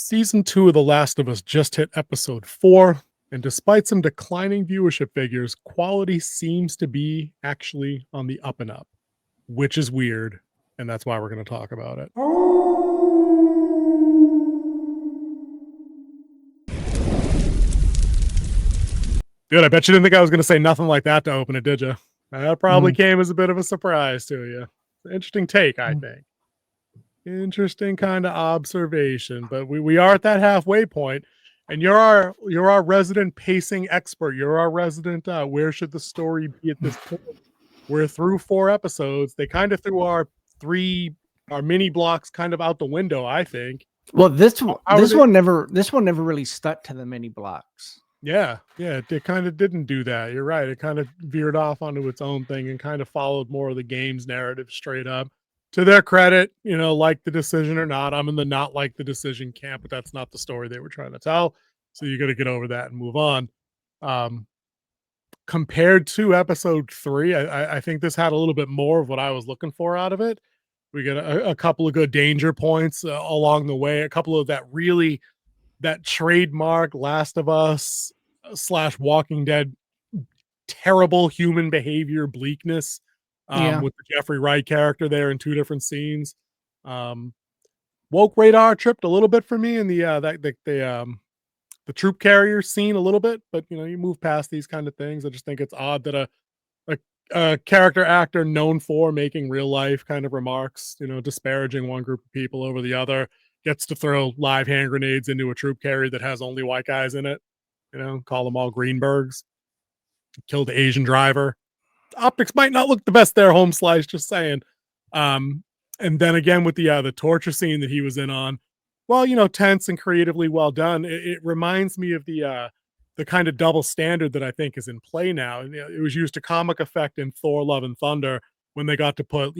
Season 2 of The Last of Us just hit episode 4, and despite some declining viewership figures, quality seems to be actually on the up and up, which is weird, and that's why we're going to talk about it. Dude, I bet you didn't think I was going to say nothing like that to open it, did you? That probably came as a bit of a surprise to you. Interesting take, I think. Interesting kind of observation, but we are at that halfway point, and you're our resident pacing expert. You're our resident where should the story be at this point? We're through 4 episodes. They kind of threw our mini blocks kind of out the window, I think. Well, this one never really stuck to the mini blocks. Yeah, it kind of didn't do that. You're right. It kind of veered off onto its own thing and kind of followed more of the game's narrative straight up. To their credit, like the decision or not, I'm in the not like the decision camp, but that's not the story they were trying to tell. So you got to get over that and move on. Compared to episode 3, I think this had a little bit more of what I was looking for out of it. We got a couple of good danger points along the way, a couple of that trademark Last of Us / Walking Dead terrible human behavior bleakness with the Jeffrey Wright character there in 2 different scenes. Woke radar tripped a little bit for me in the troop carrier scene a little bit, but you move past these kind of things. I just think it's odd that a character actor known for making real life kind of remarks, disparaging one group of people over the other, gets to throw live hand grenades into a troop carrier that has only white guys in it, call them all Greenbergs, killed the Asian driver. Optics might not look the best there, home slice, just saying. And then again with the torture scene that he was in on, well, tense and creatively well done. It reminds me of the kind of double standard that I think is in play now. And it was used to comic effect in Thor: Love and Thunder when they got to put,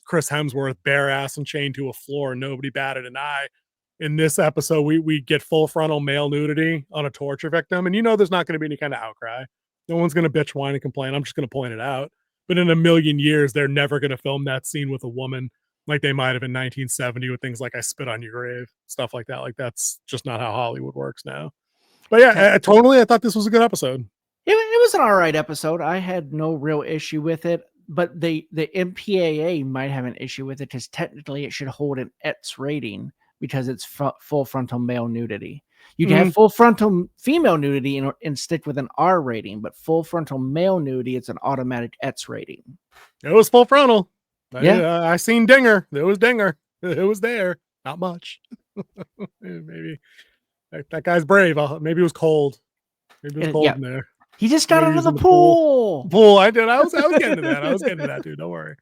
Chris Hemsworth bare ass and chained to a floor and nobody batted an eye. In this episode, we get full frontal male nudity on a torture victim. And there's not going to be any kind of outcry. No one's going to bitch, whine, and complain. I'm just going to point it out. But in a million years, they're never going to film that scene with a woman like they might have in 1970 with things like I Spit on Your Grave, stuff like that. Like, that's just not how Hollywood works now. But yeah, I thought this was a good episode. It was an all right episode. I had no real issue with it, but the MPAA might have an issue with it because technically it should hold an ETS rating because it's full frontal male nudity. You can have full frontal female nudity and stick with an R rating, but full frontal male nudity, it's an automatic ETS rating. It was full frontal. Yeah. I seen Dinger. There was Dinger. It was there. Not much. Maybe that guy's brave. Maybe it was cold. Maybe it was cold in there. He just got out of the pool. I did. I was getting to that. I was getting to that, dude. Don't worry.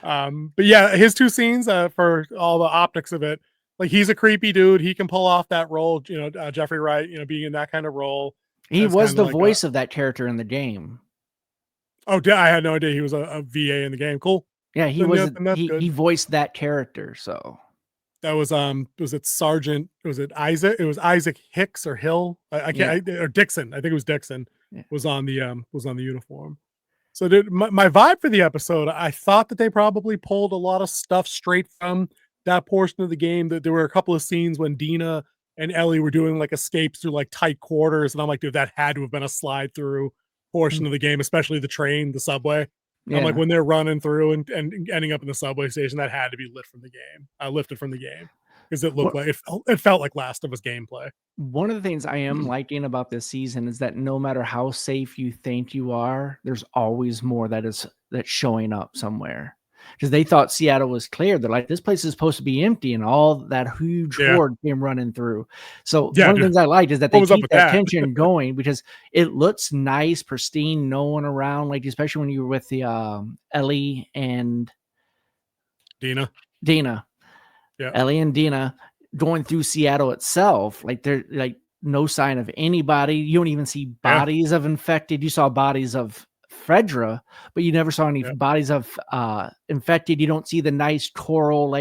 But yeah, his 2 scenes for all the optics of it. Like, he's a creepy dude. He can pull off that role. Jeffrey Wright, being in that kind of role. He was the voice of that character in the game. Oh, I had no idea he was a VA in the game. Cool. Yeah, he voiced that character. So that was it Sergeant? Was it Isaac? It was Isaac Hicks or Hill? Or Dixon. I think it was Dixon. Yeah. Was on the uniform. So my vibe for the episode, I thought that they probably pulled a lot of stuff straight from that portion of the game. That there were a couple of scenes when Dina and Ellie were doing like escapes through like tight quarters, and I'm like, dude, that had to have been a slide through portion of the game, especially the train, the subway. Yeah. I'm like, when they're running through and ending up in the subway station, that had to be lifted from the game because it looked like it felt like Last of Us gameplay. One of the things I am liking about this season is that no matter how safe you think you are, there's always more that's showing up somewhere. Because they thought Seattle was clear. They're like, this place is supposed to be empty, and all that huge horde came running through. So one of the things I liked is that they keep that tension going because it looks nice, pristine, no one around. Like, especially when you were with the Ellie and Dina. Yeah. Ellie and Dina going through Seattle itself. Like, they're like no sign of anybody. You don't even see bodies of infected. You saw bodies of Fredra, but you never saw any bodies of infected. You don't see the nice coral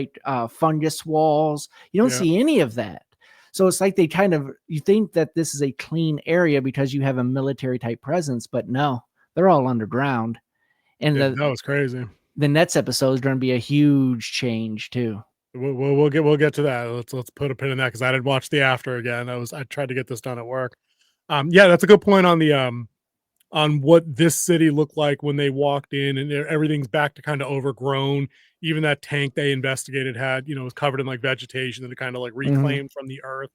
fungus walls. You don't see any of that. So it's like you think that this is a clean area because you have a military type presence, but no, they're all underground. And that was crazy. The next episode is going to be a huge change too. we'll get to that. Let's put a pin in that because I didn't watch the after again. I tried to get this done at work. Yeah, that's a good point on the on what this city looked like when they walked in, and everything's back to kind of overgrown. Even that tank they investigated had, was covered in like vegetation that it kind of like Mhm. reclaimed from the earth.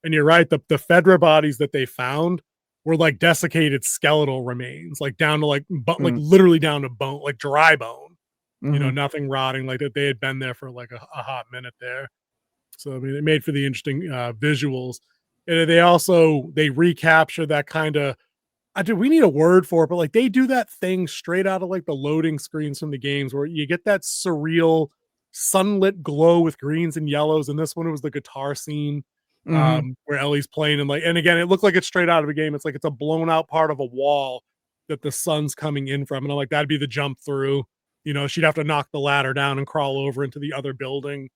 And you're right, the Fedra bodies that they found were like desiccated skeletal remains, like down to like but like Mm. literally down to bone, like dry bone. Mhm. Nothing rotting, like that they had been there for like a hot minute there. So I mean, it made for the interesting visuals. And they recapture that kind of we need a word for it, but like they do that thing straight out of like the loading screens from the games where you get that surreal sunlit glow with greens and yellows. And this one it was the guitar scene Mhm. where Ellie's playing and again it looked like it's straight out of a game. It's like it's a blown out part of a wall that the sun's coming in from. And I'm like, that'd be the jump through. She'd have to knock the ladder down and crawl over into the other building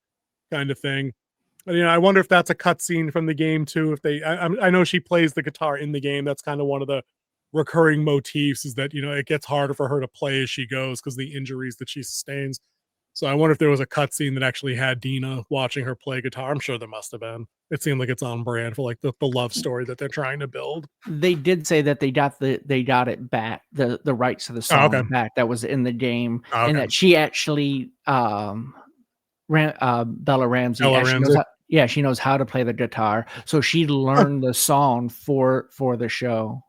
kind of thing. But, I wonder if that's a cutscene from the game too. If I know she plays the guitar in the game. That's kind of one of the recurring motifs is that it gets harder for her to play as she goes because the injuries that she sustains. So I wonder if there was a cutscene that actually had Dina watching her play guitar. I'm sure there must have been. It seemed like it's on brand for like the love story that they're trying to build. They did say that they got it back, the rights to the Oh, okay. song back that was in the game, Oh, and okay. that she actually, Bella Ramsey Ella actually knows Ramsey. how yeah, she knows how to play the guitar, so she Huh. learned the song for the show.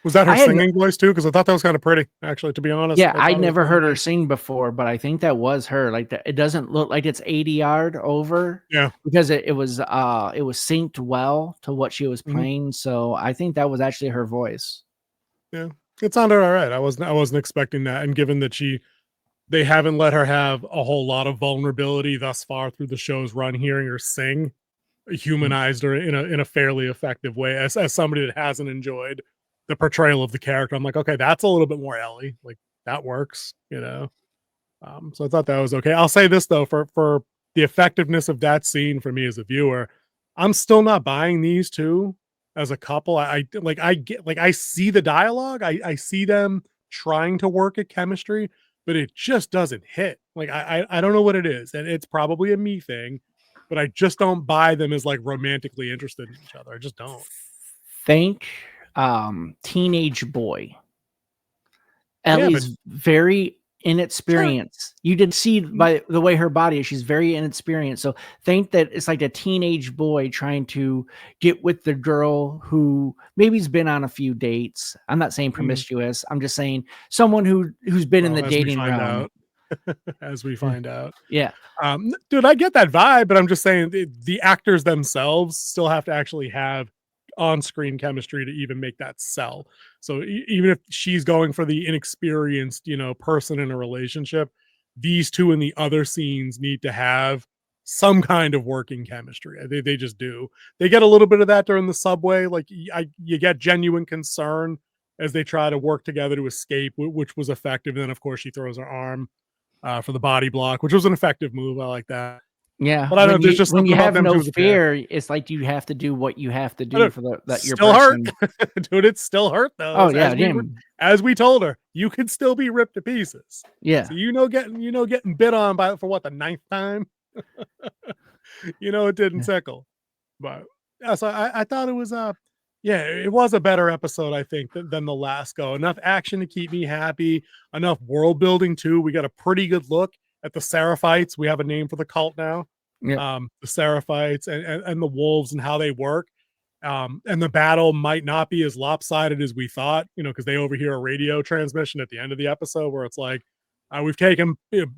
Was that her I had singing voice too? Because I thought that was kind of pretty, actually. To be honest, Yeah, I I'd thought it was never kind of heard her nice. sing before, but I think that was her, like, that it doesn't look like it's 80 yard over Yeah. because it was synced well to what she was Mhm. playing, so I think that was actually her voice. Yeah. It sounded all right. I wasn't expecting that. And given that they haven't let her have a whole lot of vulnerability thus far through the show's run, hearing her sing Mm. humanized her in a fairly effective way. As somebody that hasn't enjoyed the portrayal of the character, I'm like, okay, that's a little bit more Ellie. Like that works. So I thought that was okay. I'll say this though, for the effectiveness of that scene for me as a viewer, I'm still not buying these two as a couple. I get like I see the dialogue, I see them trying to work at chemistry, but it just doesn't hit. Like I don't know what it is, and it's probably a me thing, but I just don't buy them as like romantically interested in each other. I just don't. Think, teenage boy. Yeah, but Ellie's very sure. inexperienced. You did see by the way her body is, she's very inexperienced. So think that it's like a teenage boy trying to get with the girl who maybe's been on a few dates. I'm not saying Mhm. promiscuous. I'm just saying someone who's been in the Well, as we dating find realm. out, as we Yeah. find out. Yeah. Dude, I get that vibe, but I'm just saying the actors themselves still have to actually have on-screen chemistry to even make that sell. So even if she's going for the inexperienced, person in a relationship, these two in the other scenes need to have some kind of working chemistry. They just do. They get a little bit of that during the subway. Like you get genuine concern as they try to work together to escape, which was effective. And then of course she throws her arm for the body block, which was an effective move. I like that. Yeah. But I don't know, there's just When something you about have them no two as a pair. fear, it's like you have to do what you have to I do don't for that your still hurt. person. Dude, it still hurt though. Oh As, yeah, as we were damn. as we told her, you could still be ripped to pieces. Yeah. So getting bit on by for what the ninth time. It didn't Yeah. tickle. But yeah, so I thought it was yeah, it was a better episode, I think, than the last go. Enough action to keep me happy, enough world building too. We got a pretty good look at the Seraphites. We have a name for the cult now. Yeah. The Seraphites and the wolves and how they work. And the battle might not be as lopsided as we thought, because they overhear a radio transmission at the end of the episode where it's like, we've taken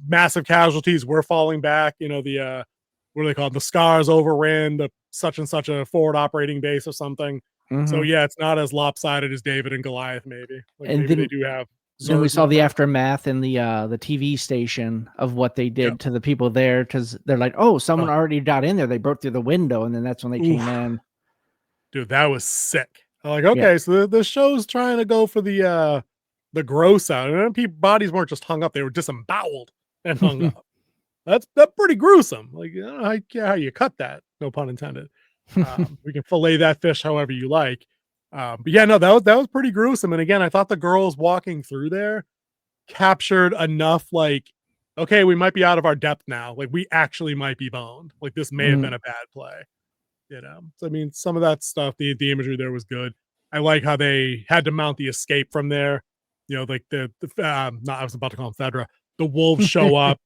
massive casualties. We're falling back. The what are they called? The scars overran the such and such a forward operating base or something. So Mhm. yeah, it's not as lopsided as David and Goliath. Maybe like And maybe they then do have Then we Zerg saw the numbers. aftermath in the TV station of what they Yep. did to the people there because they're like, "Oh, someone Uh, already got in there. They broke through the window," and then that's when they came oof. in. Dude, that was sick. I'm like, Yeah. okay, so the show's trying to go for the gross out, and then people bodies weren't just hung up; they were disemboweled and hung up. That's pretty gruesome. Like, I don't know how you cut that. No pun intended. We can fillet that fish however you like. But yeah, no, that was pretty gruesome. And again, I thought the girls walking through there captured enough like okay, we might be out of our depth now. Like we actually might be boned. Like this may have been a bad play. So I mean, some of that stuff, the imagery there was good. I like how they had to mount the escape from there. Like I was about to call them Fedra. The wolves show up.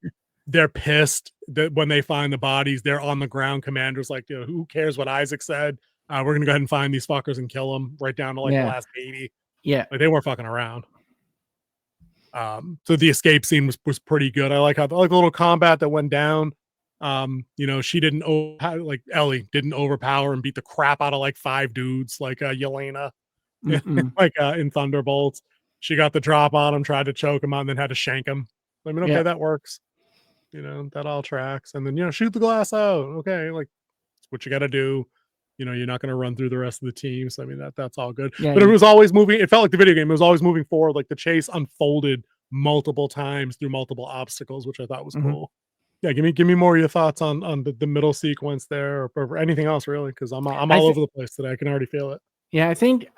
They're pissed that when they find the bodies, they're on the ground. Commander's like, who cares what Isaac said? We're gonna go ahead and find these fuckers and kill them right down to like the last baby. Yeah, like they weren't fucking around. So the escape scene was pretty good. I like the little combat that went down. She didn't like Ellie didn't overpower and beat the crap out of like 5 dudes like Yelena like in Thunderbolts. She got the drop on him, tried to choke him out, and then had to shank him. I mean, okay, that works. That all tracks. And then shoot the glass out. Okay, like it's what you got to do. You're not going to run through the rest of the team. So I mean that's all good. Yeah, but it was always moving. It felt like the video game. It was always moving forward. Like the chase unfolded multiple times through multiple obstacles, which I thought was cool. Yeah, give me more of your thoughts on the middle sequence there, or anything else really, because I'm all over the place today. I can already feel it. Yeah, I think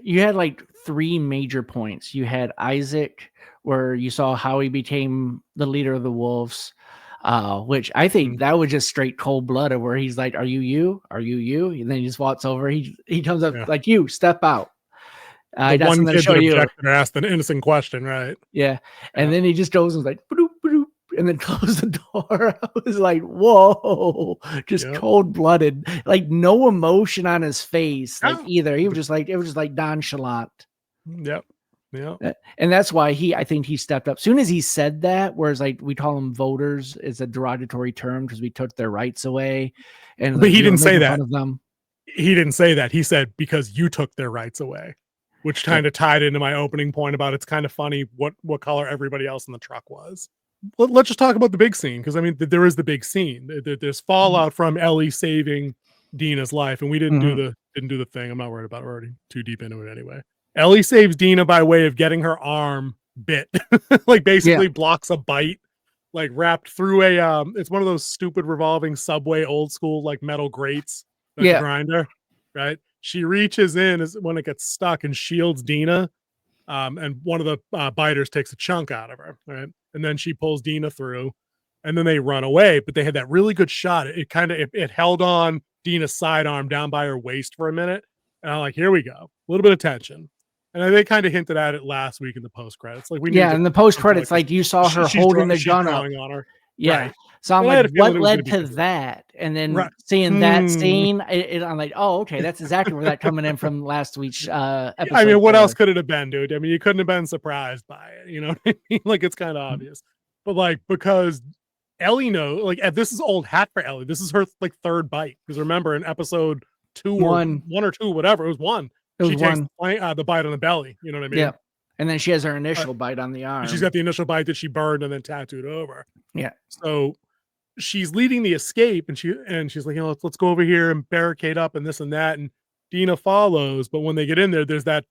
you had like 3 major points. You had Isaac, where you saw how he became the leader of the wolves, which I think that was just straight cold blooded, where he's like, "Are you you? Are you you?" And then he just walks over. He comes up like, "You step out." The one kid that objected or asked an innocent question, right? Yeah, and then he just goes and like, "Ba-doop, ba-doop," and then close the door. I was like, whoa, just cold blooded, like no emotion on his face, like either. He was just like, it was just like nonchalant. Yep. And that's why I think he stepped up. Soon as he said that, whereas like we call them voters, is a derogatory term because we took their rights away. And but he didn't say that. He didn't say that. He said because you took their rights away, which kind of tied into my opening point about it's kind of funny what color everybody else in the truck was. Let's just talk about the big scene, because I mean there is the big scene. There's fallout from Ellie saving Dina's life, and we didn't do the thing. I'm not worried about it. We're already too deep into it anyway. Ellie saves Dina by way of getting her arm bit, like basically blocks a bite, like wrapped through a it's one of those stupid revolving subway old school like metal grates, like grinder, right? She reaches in when it gets stuck and shields Dina, and one of the biters takes a chunk out of her, right? And then she pulls Dina through, and then they run away. But they had that really good shot. It kind of it held on Dina's sidearm down by her waist for a minute, and I'm like, here we go, a little bit of tension. And they kind of hinted at it last week in the post credits. Like in the post credits, like you saw her holding the gun up on her. Yeah. Right. So I'm like, what led to that? And then seeing that scene, I'm like, oh, okay, that's exactly where that coming in from last week's episode. I mean, what else could it have been, dude? I mean, you couldn't have been surprised by it. You know what I mean? Like, it's kind of obvious. But like, because Ellie knows, like, this is old hat for Ellie. This is her like 3rd bite. Because remember, in episode 2 or 1 or 2, whatever, it was 1. She takes the bite on the belly. You know what I mean? Yeah. And then she has her initial bite on the arm. She's got the initial bite that she burned and then tattooed over. Yeah. So she's leading the escape, and she's like, let's go over here and barricade up and this and that. And Dina follows, but when they get in there, there's that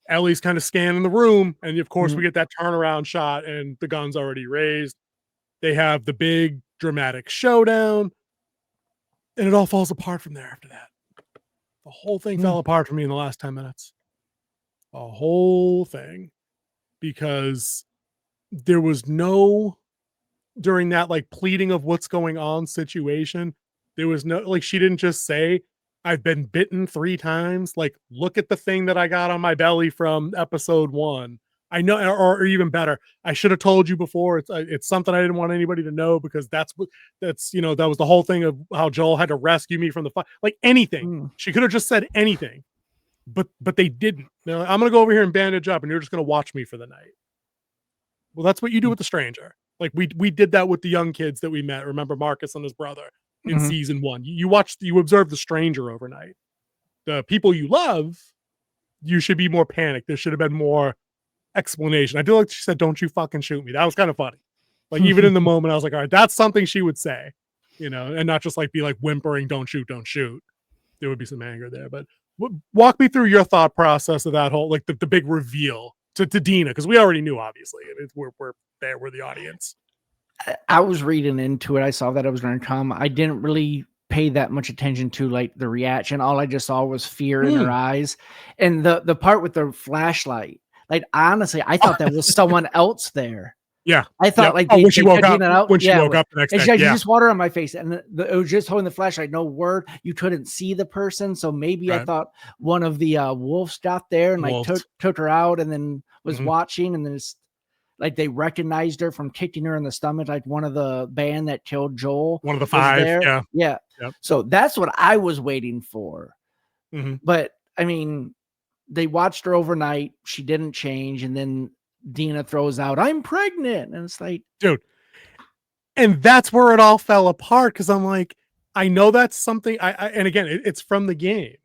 Ellie's kind of scanning the room, and of course we get that turnaround shot, and the gun's already raised. They have the big dramatic showdown, and it all falls apart from there after that. The whole thing fell apart for me in the last 10 minutes. A whole thing, because there was no, during that like pleading of what's going on situation, there was no, like, she didn't just say, I've been bitten 3 times. Like, look at the thing that I got on my belly from episode 1. I know, or even better, I should have told you before. It's something I didn't want anybody to know, because that was the whole thing of how Joel had to rescue me from the fire. Like anything, she could have just said anything, but they didn't. They're like, I'm gonna go over here and bandage up, and you're just gonna watch me for the night. Well, that's what you do with the stranger. Like we did that with the young kids that we met. Remember Marcus and his brother in season 1. You observe the stranger overnight. The people you love, you should be more panicked. There should have been more explanation. I do like she said, "Don't you fucking shoot me." That was kind of funny. Like even in the moment, I was like, all right, that's something she would say, and not just like be like whimpering, "Don't shoot, don't shoot." There would be some anger there. But walk me through your thought process of that whole, like the big reveal to Dina, because we already knew, obviously. We're there, we're the audience. I was reading into it. I saw that it was going to come. I didn't really pay that much attention to like the reaction. All I just saw was fear in her eyes, and the part with the flashlight. Like honestly, I thought that was someone else there. Yeah. I thought like when she woke cut up, Dina out. when she woke up the next and day. she's like, Yeah. you just water on my face, and it was just holding the flashlight, no word. You couldn't see the person, so maybe I thought one of the wolves got there and like took her out, and then was watching, and then it's like they recognized her from kicking her in the stomach, like one of the band that killed Joel. One of the 5. There. Yeah. Yeah. Yep. So that's what I was waiting for. But I mean, they watched her overnight. She didn't change, and then Dina throws out, "I'm pregnant," and it's like, dude. And that's where it all fell apart, because I'm like, I know that's something. And again, it's from the game,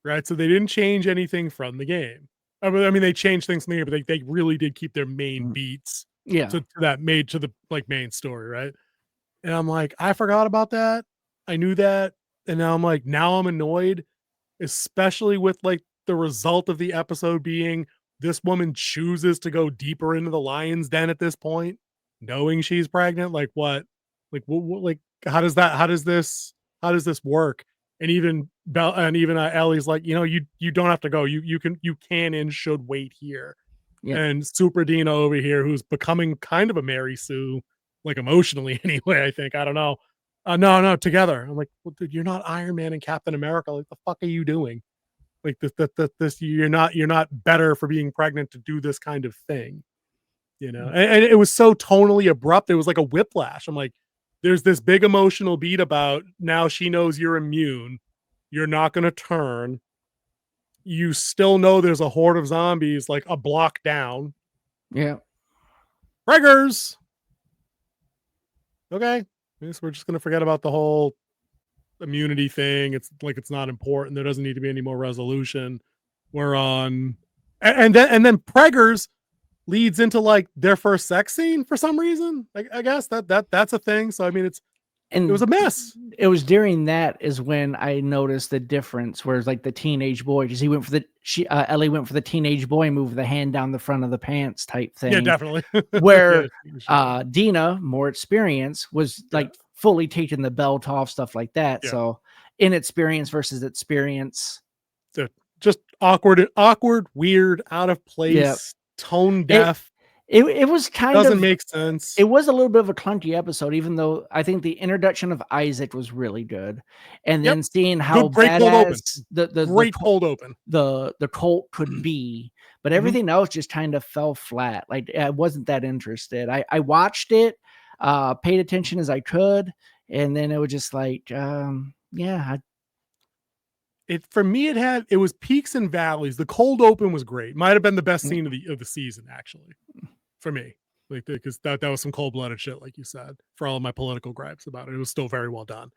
right? So they didn't change anything from the game. I mean, they changed things from the game, but they really did keep their main beats. To that made to the like main story, right? And I'm like, I forgot about that. I knew that, and now I'm like, now I'm annoyed, especially with like the result of the episode being this woman chooses to go deeper into the lion's den at this point, knowing she's pregnant. Like what? Like how does this work? And even Ellie's like, you don't have to go. You can and should wait here. Yeah. And Super Dina over here, who's becoming kind of a Mary Sue, like emotionally anyway, I think. I don't know. No, together. I'm like, well, dude, you're not Iron Man and Captain America. Like, the fuck are you doing? Like this, you're not better for being pregnant to do this kind of thing, And it was so tonally abrupt. It was like a whiplash. I'm like, there's this big emotional beat about now she knows you're immune. You're not going to turn. You still know there's a horde of zombies like a block down. Yeah. Preggers. Okay. I guess we're just going to forget about the whole immunity thing. It's like, it's not important. There doesn't need to be any more resolution. We're on. And then Preggers leads into like their first sex scene for some reason. I guess that's a thing. So, I mean, it was a mess. It was during that is when I noticed the difference, whereas like the teenage boy, because Ellie went for the teenage boy move, the hand down the front of the pants type thing. Yeah, definitely. Where Dina, more experience, was like fully taking the belt off, stuff like that. Yeah. So inexperience versus experience. Just awkward, weird, out of place, tone deaf. It was doesn't make sense. It was a little bit of a clunky episode, even though I think the introduction of Isaac was really good, and then seeing how badass the cold open the cult could be, but everything else just kind of fell flat. Like I wasn't that interested. I watched it, paid attention as I could, and then it was just like, for me, it was peaks and valleys. The cold open was great. Might have been the best scene of the season, actually, for me. Like, because that was some cold-blooded shit, like you said, for all of my political gripes about it. It was still very well done.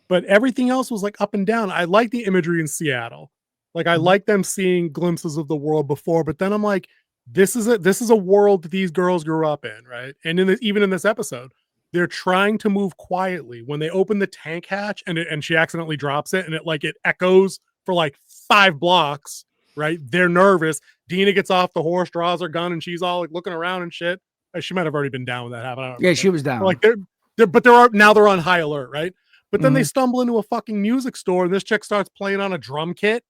But everything else was like up and down. I like the imagery in Seattle. Like, I like them seeing glimpses of the world before, but then I'm like, this is a world that these girls grew up in, right? And even in this episode, they're trying to move quietly. When they open the tank hatch and she accidentally drops it, and it echoes for like 5 blocks, right? They're nervous. Dina gets off the horse, draws her gun, and she's all like looking around and shit. She might have already been down with that happening. Yeah, she was down. Like they're on high alert, right? But then they stumble into a fucking music store, and this chick starts playing on a drum kit,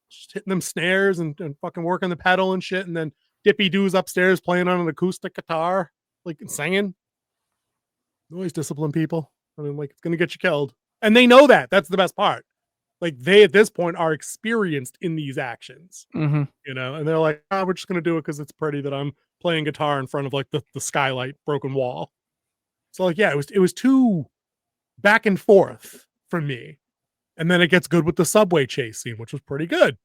just hitting them snares and fucking working the pedal and shit. And then Dippy Doo's upstairs playing on an acoustic guitar, like singing. Noise discipline, people. I mean, like, it's gonna get you killed, and they know that. That's the best part. Like, they at this point are experienced in these actions, and they're like, we're just gonna do it because it's pretty that I'm playing guitar in front of like the skylight broken wall. So like, yeah, it was too back and forth for me, and then it gets good with the subway chase scene, which was pretty good,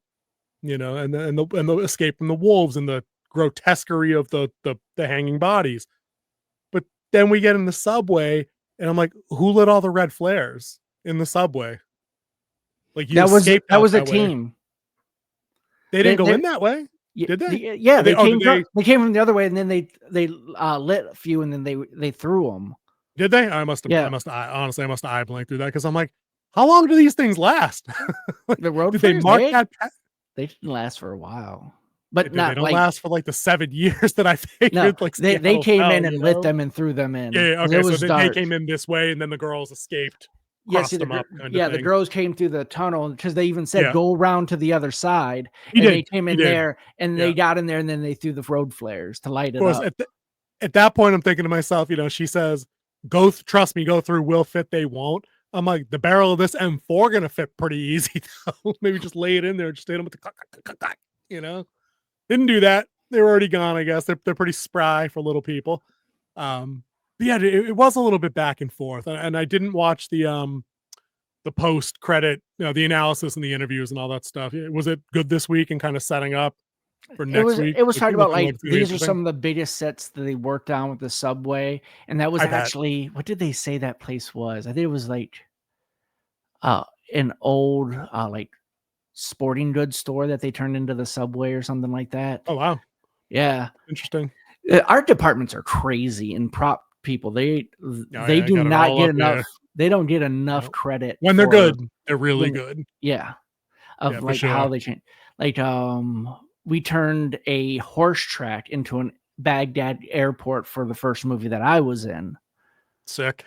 and the escape from the wolves and the grotesquerie of the hanging bodies. But then we get in the subway, and I'm like, who lit all the red flares in the subway? Like, that was a team. They didn't go in that way, did they? Yeah, they came from the other way, and then they lit a few, and then they threw them. Did they? I must have eye blinked through that, because I'm like, how long do these things last? Like, the road did they mark that? They didn't last for a while, but they don't last for like the 7 years that I figured. No, like they came in and lit them and threw them in. Yeah, okay. So they came in this way, and then the girls escaped. The girls came through the tunnel, because they even said go around to the other side. They came in there, and they got in there, and then they threw the road flares to light it up. at that point, I'm thinking to myself, she says, trust me, go through, will fit, they won't. I'm like, the barrel of this M4 gonna fit pretty easy though. Maybe just lay it in there, just hit them with the clack. Didn't do that. They were already gone, I guess. They're pretty spry for little people. But yeah, it was a little bit back and forth. And I didn't watch the post credit, the analysis and the interviews and all that stuff. Was it good this week and kind of setting up for next week? It was talking about like these are some of the biggest sets that they worked on with the subway, and that was actually what did they say that place was? I think it was like an old like sporting goods store that they turned into the subway or something like that. Oh wow, yeah, interesting. Art departments are crazy, and prop people they do not get enough. There. They don't get enough credit when they're good. They're really good. Yeah, of like how they change. Like we turned a horse track into an Baghdad airport for the first movie that I was in. Sick.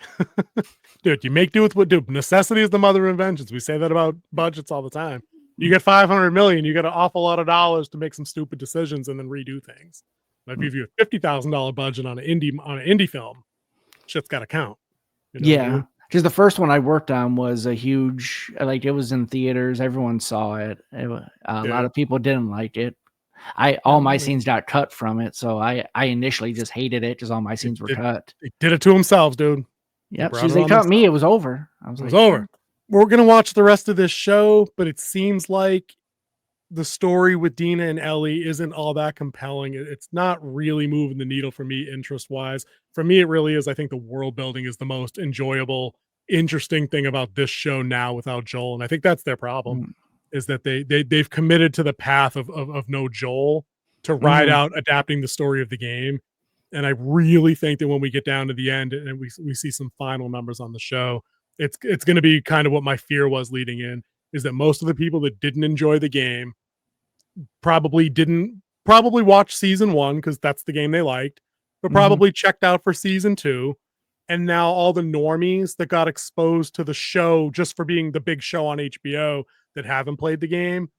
Dude, you make do with what do. Necessity is the mother of inventions. We say that about budgets all the time. You get 500 million, you get an awful lot of dollars to make some stupid decisions and then redo things. If you have a $50,000 budget on an indie film, shit's got to count. Yeah. Because the first one I worked on was a huge, like it was in theaters. Everyone saw it. A lot of people didn't like it. All my scenes got cut from it. So I initially just hated it because all my scenes were cut. They did it to themselves, dude. Yep. As soon as they cut me, it was over. It was over. We're going to watch the rest of this show, but it seems like the story with Dina and Ellie isn't all that compelling. It's not really moving the needle for me interest wise. For me, it really is. I think the world building is the most enjoyable, interesting thing about this show now without Joel. And I think that's their problem is that they've committed to the path of no Joel to ride out adapting the story of the game. And I really think that when we get down to the end and we see some final numbers on the show, it's going to be kind of what my fear was leading in. Is that most of the people that didn't enjoy the game probably watch season 1 because that's the game they liked, but probably checked out for season 2. And now all the normies that got exposed to the show just for being the big show on HBO that haven't played the game,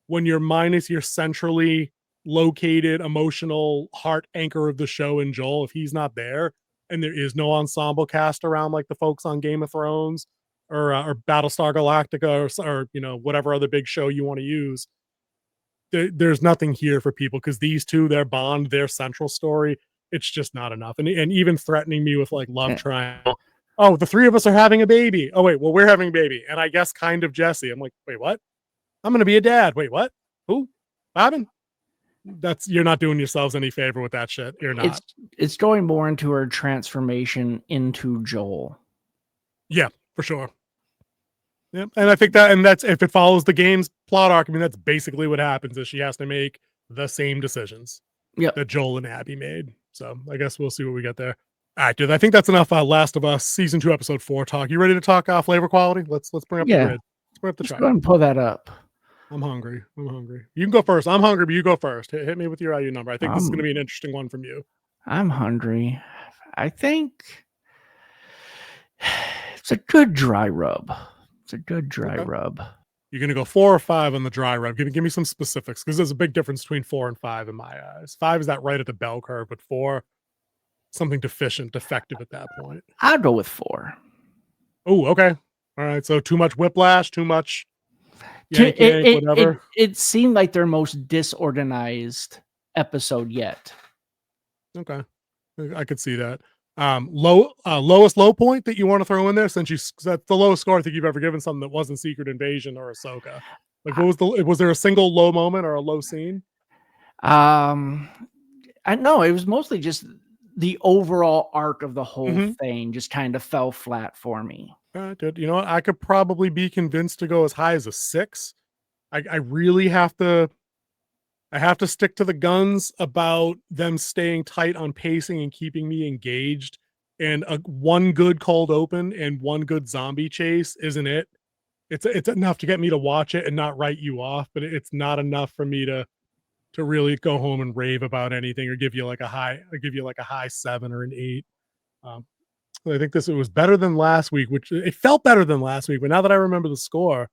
when you're minus your centrally located emotional heart anchor of the show in Joel, if he's not there and there is no ensemble cast around like the folks on Game of Thrones or Battlestar Galactica or whatever other big show you want to use, there's nothing here for people because these two, their bond, their central story, it's just not enough. And even threatening me with like love triangle. Oh, the three of us are having a baby. Oh wait, well we're having a baby, and I guess kind of Jesse. I'm like, wait, what? I'm gonna be a dad. Wait, what? Who? Bobbin? You're not doing yourselves any favor with that shit. You're not. It's going more into her transformation into Joel. Yeah, for sure. Yeah, and I think that's if it follows the game's plot arc. I mean, that's basically what happens is she has to make the same decisions that Joel and Abby made. So I guess we'll see what we get there. All right, dude. I think that's enough. Last of Us season 2, episode 4 talk. You ready to talk flavor quality? Let's bring up the grid. Let's bring up the track. Go ahead and pull that up. I'm hungry. You can go first. I'm hungry, but you go first. Hit me with your IU number. I think this is going to be an interesting one from you. I'm hungry. I think it's a good dry rub. You're going to go 4 or 5 on the dry rub. Give me some specifics because there's a big difference between 4 and 5 in my eyes. 5 is that right at the bell curve, but 4, something defective at that point. I'll go with 4. Oh, okay. All right. So too much whiplash, too much whatever. It seemed like their most disorganized episode yet. Okay. I could see that. Lowest low point that you want to throw in there, since that's the lowest score I think you've ever given something that wasn't Secret Invasion or Ahsoka. Like, was there a single low moment or a low scene? I know it was mostly just the overall arc of the whole thing just kind of fell flat for me. Dude, you know what? I could probably be convinced to go as high as a 6. I really have to. I have to stick to the guns about them staying tight on pacing and keeping me engaged. And one good cold open and one good zombie chase isn't it. It's enough to get me to watch it and not write you off, but it's not enough for me to really go home and rave about anything or give you like a high 7 or an 8. I think it was better than last week, which it felt better than last week. But now that I remember the score,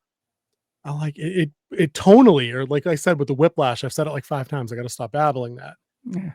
I like it tonally, or like I said with the whiplash, I've said it like 5 times. I got to stop babbling that. Yeah.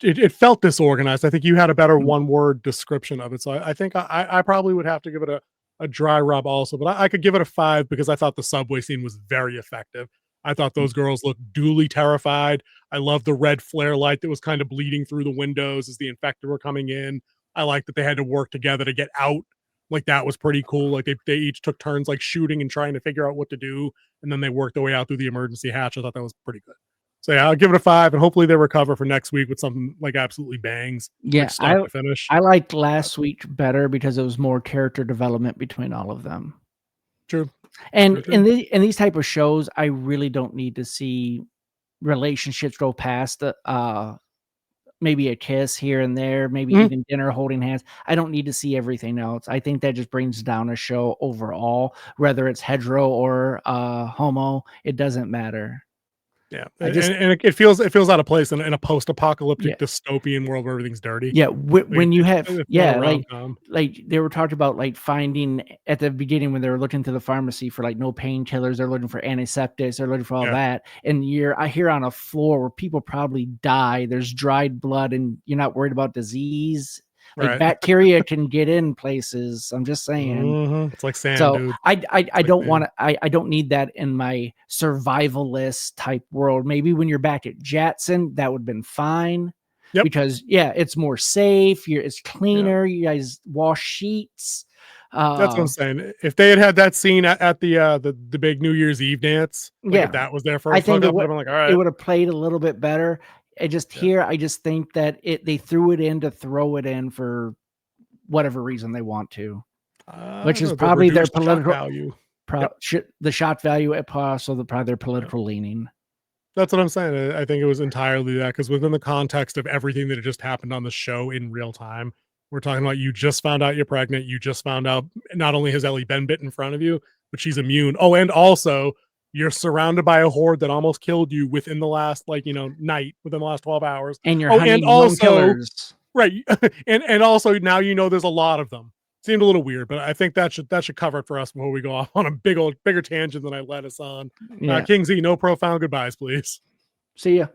it felt disorganized. I think you had a better one word description of it. So I think I probably would have to give it a dry rub also, but I could give it a 5 because I thought the subway scene was very effective. I thought those girls looked duly terrified. I love the red flare light that was kind of bleeding through the windows as the infected were coming in. I like that they had to work together to get out. Like that was pretty cool. Like they each took turns like shooting and trying to figure out what to do, and then they worked their way out through the emergency hatch. I thought that was pretty good. So yeah, I'll give it a 5, and hopefully they recover for next week with something like absolutely bangs, Yeah, like start to finish. I liked last week better because it was more character development between all of them. True. And True, true. in these type of shows, I really don't need to see relationships go past the maybe a kiss here and there, maybe Mhm. even dinner, holding hands. I don't need to see everything else. I think that just brings down a show overall, whether it's hetero or homo, it doesn't matter. Yeah, I just and it feels out of place in a yeah. post-apocalyptic dystopian world where everything's dirty. Yeah, Like when you have it's not a yeah, rom-com. like they were talking about like finding at the beginning when they were looking to the pharmacy for like no painkillers, they're looking for antiseptics, they're looking for all Yeah, that. And I hear on a floor where people probably die, there's dried blood, and you're not worried about disease. Like right. bacteria can get in places. I'm just saying. It's like sand, So dude. I It's like don't want sand. to I don't need that in my survivalist type world. Maybe when you're back at Jetson, that would have been fine Yep. because yeah, it's more safe. It's Yeah. cleaner. You guys wash sheets. That's what I'm saying. If they had that scene at the big New Year's Eve dance, like if Yeah, that was their I first think hookup, I'd have been like, all right. would have played a little bit better. Yeah. I just think that they threw it in to throw it in for whatever reason they want to, which is The probably their reduced shock political. value. Yep. The shot value at also probably their political leaning. That's what I'm saying. I think it was entirely that because within the context of everything that had just happened on the show in real time, we're talking about you just found out you're pregnant. You just found out not only has Ellie been bit in front of you, but she's immune. Oh, and also you're surrounded by a horde that almost killed you within the last night, within the last 12 hours. And you're Oh, and hunting known also killers. right, and also now there's a lot of them. Seemed a little weird, but I think that should cover it for us before we go off on a bigger tangent than I led us on. Yeah. King Z, no profound goodbyes, please. See ya.